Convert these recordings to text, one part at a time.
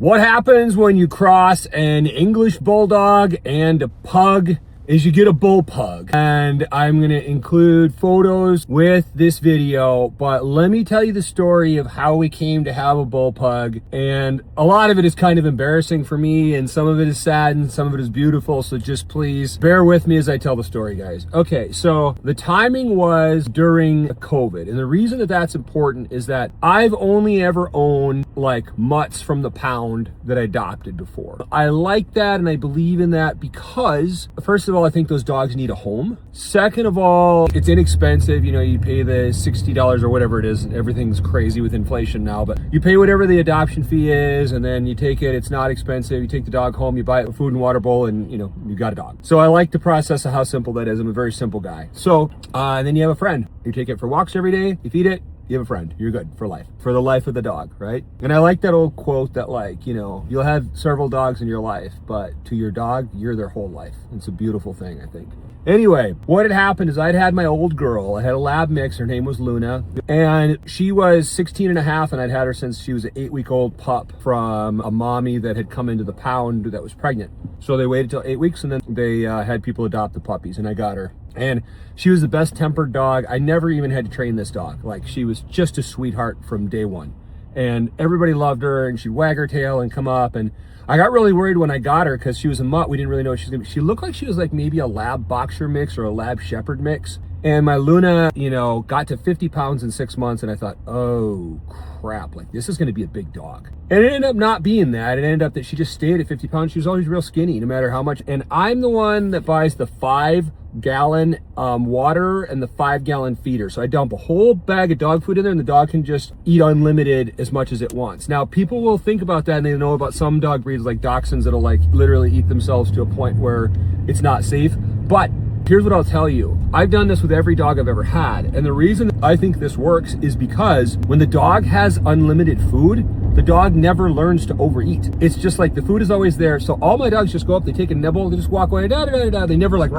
What happens when you cross an English Bulldog and a pug is you get a bull pug. And I'm going to include photos with this video, but let me tell you the story of how we came to have a bull pug. And a lot of it is kind of embarrassing for me, and some of it is sad and some of it is beautiful. So just please bear with me as I tell the story, guys. Okay, so the timing was during COVID. And the reason that that's important is that I've only ever owned like mutts from the pound that I adopted before. I like that and I believe in that because, first of all, I think those dogs need a home. Second of all, it's inexpensive. You know, you pay the $60 or whatever it is. Everything's crazy with inflation now, but you pay whatever the adoption fee is, and then you take it. It's not expensive. You take the dog home, you buy it a food and water bowl, and you know, you got a dog. So I like the process of how simple that is. I'm a very simple guy. So, and then you have a friend. You take it for walks every day, you feed it, you have a friend. You're good for life, for the life of the dog, right? And I like that old quote that, like, you know, you'll have several dogs in your life, but to your dog, you're their whole life. It's a beautiful thing, I think. Anyway, what had happened is I'd had my old girl. I had a lab mix. Her name was Luna, and she was 16 and a half, and I'd had her since she was an 8-week-old pup from a mommy that had come into the pound that was pregnant. So they waited till 8 weeks, and then they had people adopt the puppies, and I got her. And she was the best tempered dog. I never even had to train this dog. Like, she was just a sweetheart from day one. And everybody loved her, and she'd wag her tail and come up. And I got really worried when I got her because she was a mutt. We didn't really know what she was gonna be. She looked like she was like maybe a lab boxer mix or a lab shepherd mix. And my Luna, you know, got to 50 pounds in 6 months, and I thought, oh crap, like this is gonna be a big dog. And it ended up not being that. It ended up that she just stayed at 50 pounds. She was always real skinny, no matter how much. And I'm the one that buys the 5-gallon water and the 5-gallon feeder. So I dump a whole bag of dog food in there, and the dog can just eat unlimited as much as it wants. Now, people will think about that, and they know about some dog breeds like dachshunds that'll like literally eat themselves to a point where it's not safe. But here's what I'll tell you. I've done this with every dog I've ever had. And the reason I think this works is because when the dog has unlimited food, the dog never learns to overeat. It's just like the food is always there. So all my dogs just go up, they take a nibble, they just walk away, da, da, da, da. They never like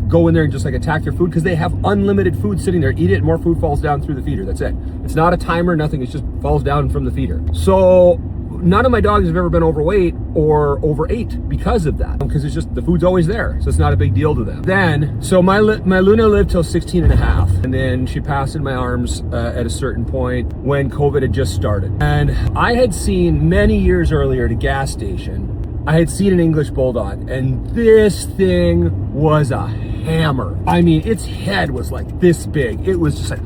go in there and just like attack their food because they have unlimited food sitting there. Eat it, and more food falls down through the feeder. That's it. It's not a timer, nothing. It just falls down from the feeder. So none of my dogs have ever been overweight or overate because of that, because it's just the food's always there, so it's not a big deal to them. Then, so my Luna lived till 16 and a half, and then she passed in my arms at a certain point when COVID had just started. And I had seen many years earlier at a gas station, I had seen an English Bulldog, and this thing was a hammer. I mean, its head was like this big. It was just like,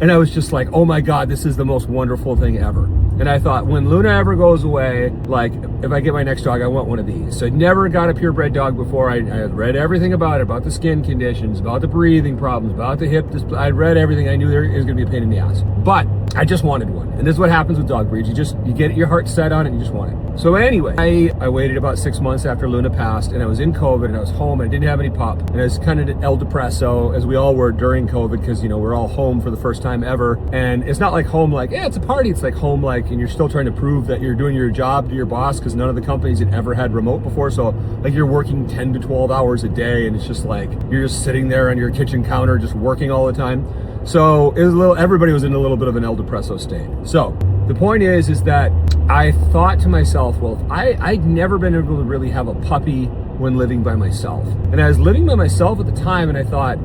and I was just like, oh my God, this is the most wonderful thing ever. And I thought, when Luna ever goes away, like, if I get my next dog, I want one of these. So I never got a purebred dog before. I read everything about it, about the skin conditions, about the breathing problems, about the hip. I read everything. I knew there was going to be a pain in the ass. But I just wanted one. And this is what happens with dog breeds. You get your heart set on it, and you just want it. So anyway, I waited about 6 months after Luna passed, and I was in COVID, and I was home, and I didn't have any pup. And I was kind of El Depresso, as we all were during COVID, because, you know, we're all home for the first time ever. And it's not like home like, yeah, it's a party. It's like home like, and you're still trying to prove that you're doing your job to your boss, because none of the companies had ever had remote before. So like you're working 10 to 12 hours a day, and it's just like you're just sitting there on your kitchen counter just working all the time. So it was everybody was in a little bit of an El Depresso state. So the point is that I thought to myself, well, I'd never been able to really have a puppy when living by myself. And I was living by myself at the time, and I thought,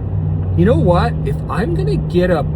you know what, if I'm gonna get a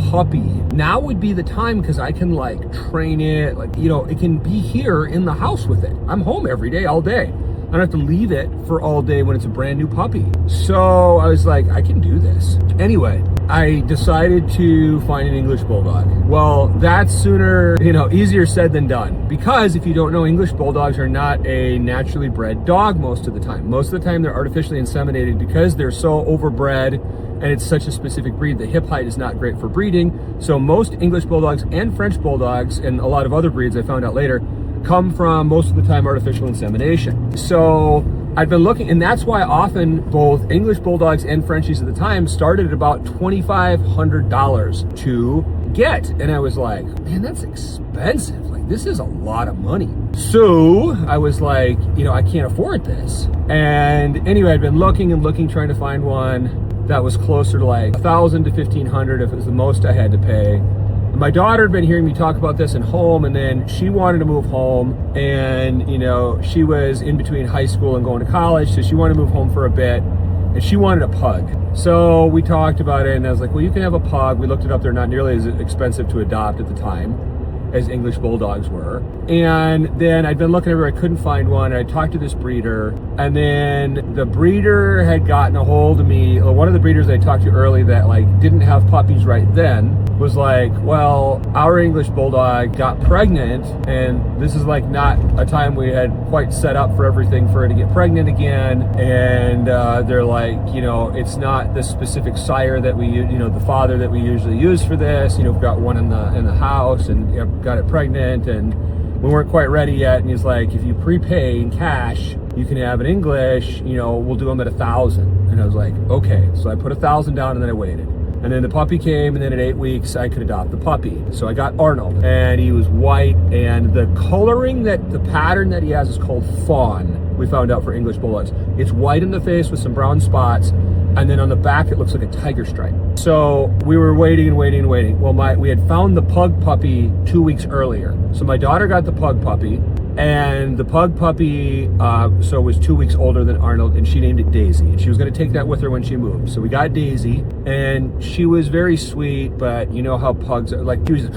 puppy, now would be the time, because I can like train it, like, you know, it can be here in the house with it. I'm home every day, all day. I don't have to leave it for all day when it's a brand new puppy. So I was like, I can do this. Anyway, I decided to find an English Bulldog. Well, that's sooner, you know, easier said than done. Because if you don't know, English Bulldogs are not a naturally bred dog most of the time. Most of the time they're artificially inseminated because they're so overbred, and it's such a specific breed. The hip height is not great for breeding. So most English Bulldogs and French Bulldogs, and a lot of other breeds I found out later, come from most of the time artificial insemination. So I've been looking, and that's why often both English Bulldogs and Frenchies at the time started at about $2,500 to get. And I was like, man, that's expensive. Like, this is a lot of money. So I was like, you know, I can't afford this. And anyway, I'd been looking and looking, trying to find one that was closer to like $1,000 to $1,500 if it was the most I had to pay. My daughter had been hearing me talk about this in home, and then she wanted to move home, and you know, she was in between high school and going to college, so she wanted to move home for a bit, and she wanted a pug. So we talked about it, and I was like, well, you can have a pug. We looked it up. They're not nearly as expensive to adopt at the time as English Bulldogs were. And then I'd been looking everywhere, I couldn't find one, and I talked to this breeder, and then the breeder had gotten a hold of me. One of the breeders I talked to early that like didn't have puppies right then was like, well, our English Bulldog got pregnant, and this is like not a time we had quite set up for everything for her to get pregnant again, and they're like, you know, it's not the specific sire that we, you know, the father that we usually use for this, you know, we've got one in the house, and got it pregnant, and we weren't quite ready yet. And he's like, if you prepay in cash, you can have an English, you know, we'll do them at 1,000. And I was like, okay. So I put 1,000 down, and then I waited. And then the puppy came, and then at 8 weeks, I could adopt the puppy. So I got Arnold, and he was white, and the coloring, the pattern that he has is called fawn. We found out for English Bulldogs. It's white in the face with some brown spots, and then on the back, it looks like a tiger stripe. So we were waiting and waiting and waiting. Well, we had found the pug puppy 2 weeks earlier. So my daughter got the pug puppy, and the pug puppy so was 2 weeks older than Arnold, and she named it Daisy, and she was going to take that with her when she moved. So we got Daisy, and she was very sweet, but you know how pugs are, like, she was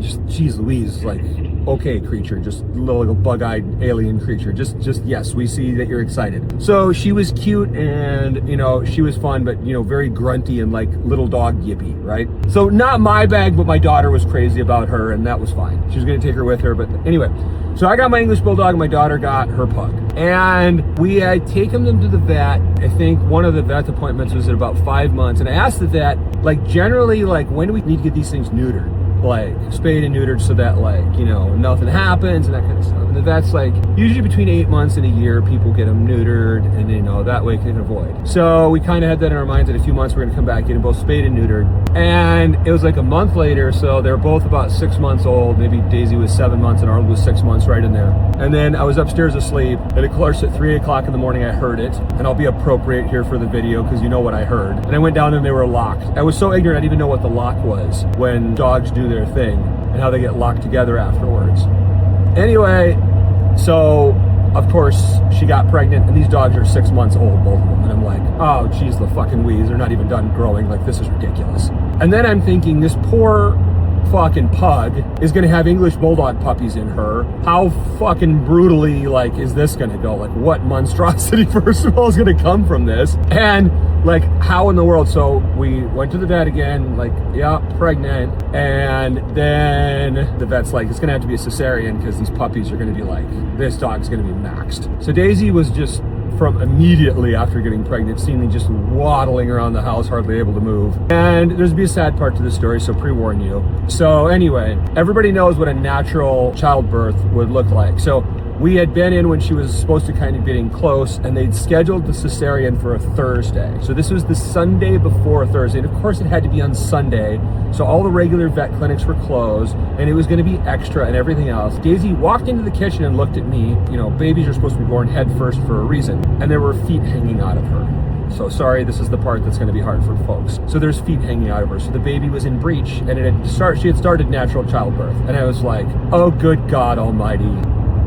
just, geez Louise, like, okay creature, just a little bug-eyed alien creature, just yes, we see that you're excited. So she was cute, and you know, she was fun, but you know, very grunty and like little dog yippy, right? So not my bag, but my daughter was crazy about her, and that was fine. She was going to take her with her, but anyway. So I got my English Bulldog, and my daughter got her pug. And we had taken them to the vet. I think one of the vet appointments was at about 5 months. And I asked the vet, like, generally, like, when do we need to get these things neutered? Like, spayed and neutered, so that, like, you know, nothing happens and that kind of stuff. And the vet's like, usually between 8 months and a year, people get them neutered, and you know, that way they can avoid. So we kind of had that in our minds that in a few months we're going to come back, get them both spayed and neutered. And it was like a month later, so they were both about 6 months old. Maybe Daisy was 7 months and Arnold was 6 months, right in there. And then I was upstairs asleep, and of course at 3 o'clock in the morning I heard it, and I'll be appropriate here for the video because you know what I heard. And I went down and they were locked. I was so ignorant I didn't even know what the lock was when dogs do their thing and how they get locked together afterwards. Anyway, so of course she got pregnant, and these dogs are 6 months old, both of them, and I'm like, oh geez, the fucking wheeze, they're not even done growing, like this is ridiculous. And then I'm thinking, this poor fucking pug is gonna have English Bulldog puppies in her. How fucking brutally, like, is this gonna go? Like, what monstrosity, first of all, is gonna come from this? And like, how in the world? So we went to the vet again, like, yeah, pregnant. And then the vet's like, it's gonna have to be a cesarean because these puppies are gonna be like, this dog's gonna be maxed. So Daisy was just, from immediately after getting pregnant, seemingly just waddling around the house, hardly able to move. And there's be a sad part to the story, so pre-warn you. So anyway, everybody knows what a natural childbirth would look like. So we had been in when she was supposed to kind of getting close, and they'd scheduled the cesarean for a Thursday. So this was the Sunday before Thursday, and of course it had to be on Sunday, so all the regular vet clinics were closed, and it was going to be extra and everything else. Daisy walked into the kitchen and looked at me. You know, babies are supposed to be born head first for a reason, and there were feet hanging out of her. So sorry, this is the part that's going to be hard for folks. So there's feet hanging out of her. So the baby was in breech, and she had started natural childbirth. And I was like, oh, good God almighty.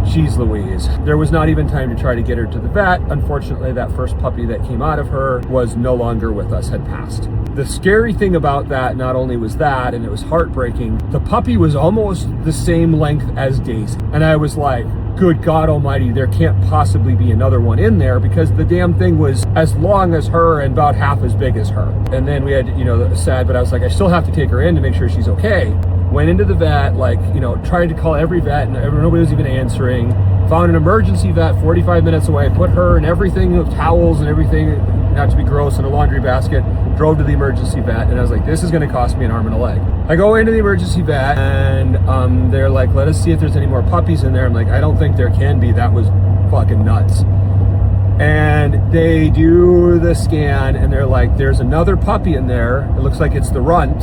Jeez Louise. There was not even time to try to get her to the vet. Unfortunately, that first puppy that came out of her was no longer with us, had passed. The scary thing about that, not only was that, and it was heartbreaking, the puppy was almost the same length as Daisy. And I was like, good God almighty, there can't possibly be another one in there, because the damn thing was as long as her and about half as big as her. And then we had, you know, sad, but I was like, I still have to take her in to make sure she's okay. Went into the vet, like, you know, tried to call every vet, and nobody was even answering. Found an emergency vet 45 minutes away, put her and everything, towels and everything, not to be gross, in a laundry basket, drove to the emergency vet, and I was like, this is gonna cost me an arm and a leg. I go into the emergency vet, and they're like, let us see if there's any more puppies in there. I'm like, I don't think there can be, that was fucking nuts. And they do the scan, and they're like, there's another puppy in there. It looks like it's the runt,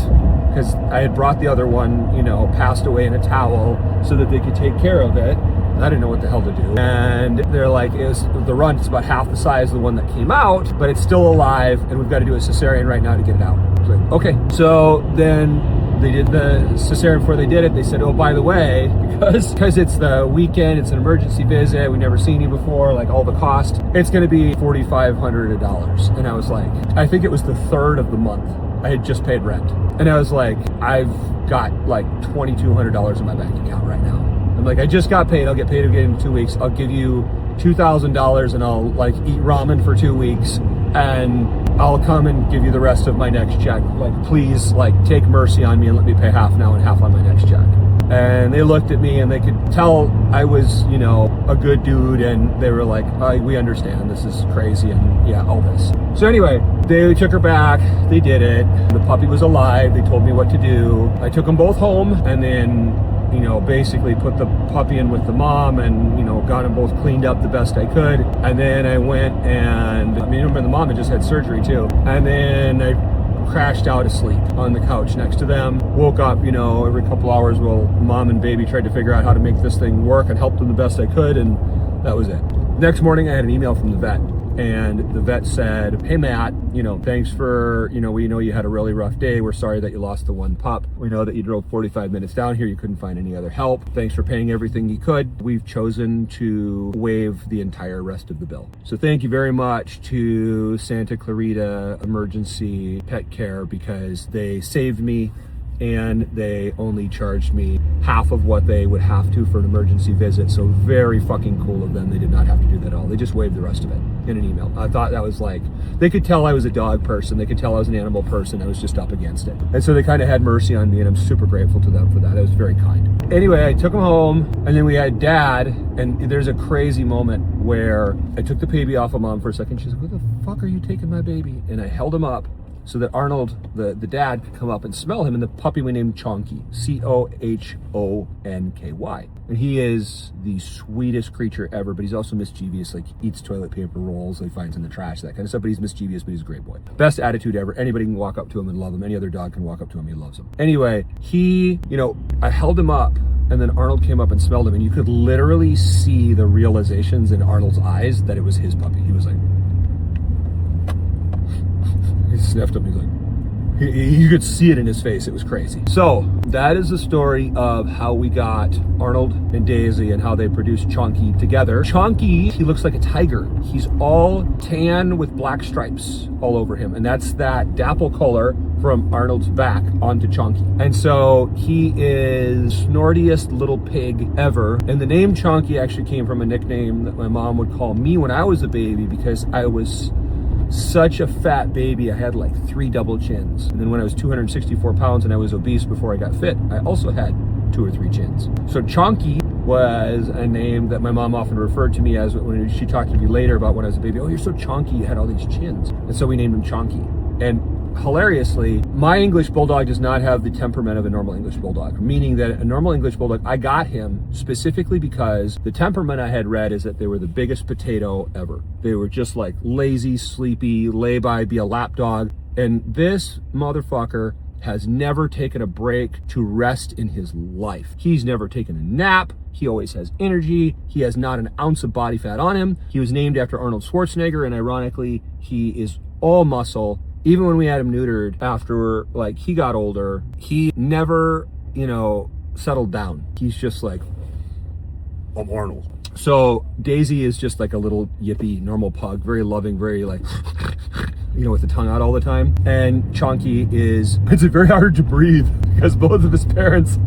because I had brought the other one, you know, passed away in a towel so that they could take care of it. And I didn't know what the hell to do. And they're like, the runt is about half the size of the one that came out, but it's still alive, and we've got to do a cesarean right now to get it out. I was like, okay. So then they did the cesarean before they did it. They said, oh, by the way, because it's the weekend, it's an emergency visit, we've never seen you before, like all the cost, it's going to be $4,500. And I was like, I think it was the 3rd of the month. I had just paid rent. And I was like, I've got like $2,200 in my bank account right now. I'm like, I just got paid. I'll get paid again in 2 weeks. I'll give you $2,000 and I'll like eat ramen for 2 weeks and I'll come and give you the rest of my next check. Like, please, like, take mercy on me and let me pay half now and half on my next check. And they looked at me and they could tell I was, you know, a good dude, and they were like, we understand, this is crazy, and yeah, all this. So anyway, they took her back, they did it. The puppy was alive, they told me what to do. I took them both home and then, you know, basically put the puppy in with the mom and, you know, got them both cleaned up the best I could. And then I went and, I mean, remember the mom had just had surgery too. And then I crashed out asleep on the couch next to them. Woke up, you know, every couple hours while mom and baby tried to figure out how to make this thing work and helped them the best I could. And that was it. Next morning, I had an email from the vet. And the vet said, hey, Matt, you know, thanks for, you know, we know you had a really rough day. We're sorry that you lost the one pup. We know that you drove 45 minutes down here. You couldn't find any other help. Thanks for paying everything you could. We've chosen to waive the entire rest of the bill. So thank you very much to Santa Clarita Emergency Pet Care, because they saved me and they only charged me half of what they would have to for an emergency visit. So very fucking cool of them. They did not have to do that at all. They just waived the rest of it in an email. I thought that was like, they could tell I was a dog person. They could tell I was an animal person. I was just up against it. And so they kind of had mercy on me, and I'm super grateful to them for that. That was very kind. Anyway, I took them home, and then we had Dad, and there's a crazy moment where I took the baby off of Mom for a second. She's like, what the fuck are you taking my baby? And I held him up so that Arnold, the dad, could come up and smell him. And the puppy we named Chonky, Chonky. And he is the sweetest creature ever, but he's also mischievous, like eats toilet paper rolls that he finds in the trash, that kind of stuff. But he's mischievous, but he's a great boy. Best attitude ever. Anybody can walk up to him and love him. Any other dog can walk up to him, he loves him. Anyway, he, you know, I held him up, and then Arnold came up and smelled him, and you could literally see the realizations in Arnold's eyes that it was his puppy. He was like, he sniffed him. He's like, you could see it in his face. It was crazy. So that is the story of how we got Arnold and Daisy and how they produced Chonky together. Chonky, he looks like a tiger. He's all tan with black stripes all over him. And that's that dapple color from Arnold's back onto Chonky. And so he is snortiest little pig ever. And the name Chonky actually came from a nickname that my mom would call me when I was a baby, because I was such a fat baby. I had like 3 double chins. And then when I was 264 pounds and I was obese before I got fit, I also had 2 or 3 chins. So Chonky was a name that my mom often referred to me as when she talked to me later about when I was a baby. Oh, you're so chonky, you had all these chins. And so we named him Chonky. And hilariously, my English Bulldog does not have the temperament of a normal English Bulldog, meaning that a normal English Bulldog, I got him specifically because the temperament I had read is that they were the biggest potato ever. They were just like lazy, sleepy, lay by, be a lap dog. And this motherfucker has never taken a break to rest in his life. He's never taken a nap. He always has energy. He has not an ounce of body fat on him. He was named after Arnold Schwarzenegger, and ironically, he is all muscle. Even when we had him neutered after, like, he got older, he never, you know, settled down. He's just like, I'm Arnold. So Daisy is just like a little yippy, normal pug, very loving, very like, you know, with the tongue out all the time. And Chonky is, it's very hard to breathe because both of his parents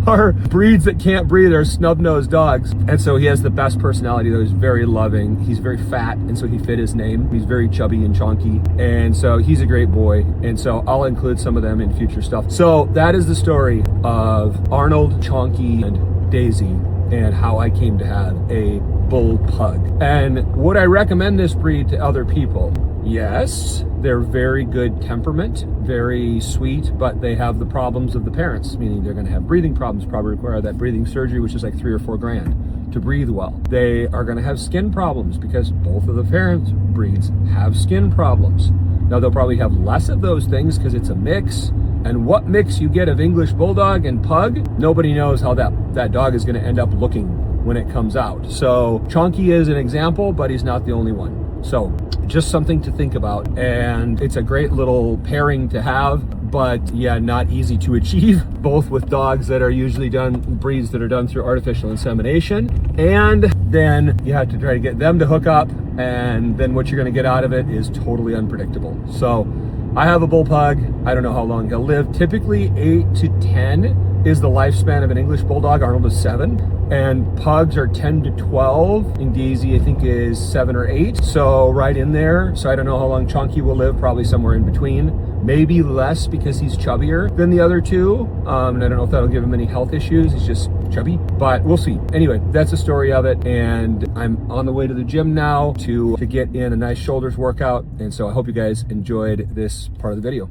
are breeds that can't breathe. They're snub-nosed dogs. And so he has the best personality, though. He's very loving. He's very fat, and so he fit his name. He's very chubby and chonky. And so he's a great boy. And so I'll include some of them in future stuff. So that is the story of Arnold, Chonky, and Daisy, and how I came to have a bull pug. And would I recommend this breed to other people? Yes, they're very good temperament, very sweet, but they have the problems of the parents, meaning they're going to have breathing problems, probably require that breathing surgery, which is like $3 or $4 grand to breathe well. They are going to have skin problems because both of the parents' breeds have skin problems. Now they'll probably have less of those things because it's a mix. And what mix you get of English Bulldog and Pug, nobody knows how that dog is going to end up looking when it comes out. So Chonky is an example, but he's not the only one. So just something to think about. And it's a great little pairing to have. but yeah, not easy to achieve, both with dogs that are usually breeds that are done through artificial insemination, and then you have to try to get them to hook up, and then what you're gonna get out of it is totally unpredictable. So I have a bull pug. I don't know how long he'll live. Typically 8 to 10 is the lifespan of an English bulldog. Arnold is 7, and pugs are 10 to 12, and Daisy I think is 7 or 8, so right in there. So I don't know how long Chunky will live, probably somewhere in between, maybe less because he's chubbier than the other two, and I don't know if that'll give him any health issues. He's just chubby, but we'll see. Anyway, that's the story of it, and I'm on the way to the gym now to get in a nice shoulders workout, and so I hope you guys enjoyed this part of the video.